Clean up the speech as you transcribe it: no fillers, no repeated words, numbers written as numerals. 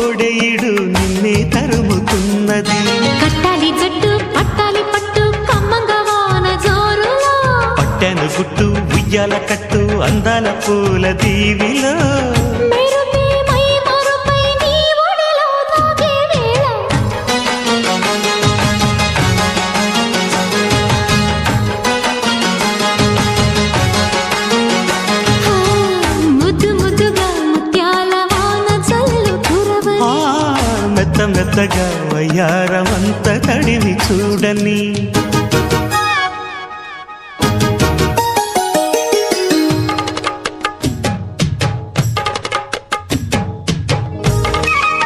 కోడెయిడు నిన్నే తరుముతున్నది. కట్టాలి జట్టు పట్టాలి పట్టు కమ్మంగా వాన జోరులో, పట్టెను గుట్టు ఉయ్యాల కట్టు అందాల పూల దీవిలో. మెరుపే మై మరుపై నీ ఒడిలో తాగే వేళ, ముద్దు ముద్దుగా ముత్యాల వాన చల్లు కురవని, మెత్త మెత్తగా వయ్యారమంత తడివి చూడని.